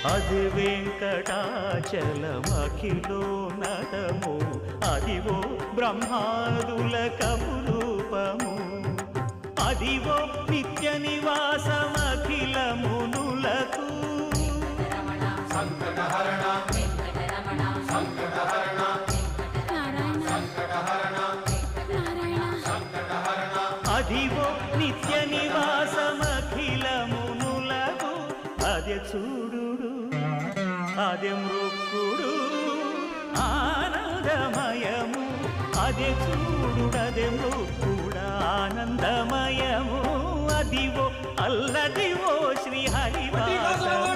అది వెంకటాచలమఖిలో నటము అదివో బ్రహ్మాదుల కపురూపము అదివో నిత్య నివాసమఖిల మునులకు సంకటహరణ సంకటహరణ సంకటహరణ సంకటహరణ అదివో నిత్య నివాసమఖిల మునులకు అదే చూడు అదే మృక్కుడు ఆనందమయము అదే చూడుడదే మృక్కుడ ఆనందమయము అదివో అల్లదివో శ్రీ హరివాసము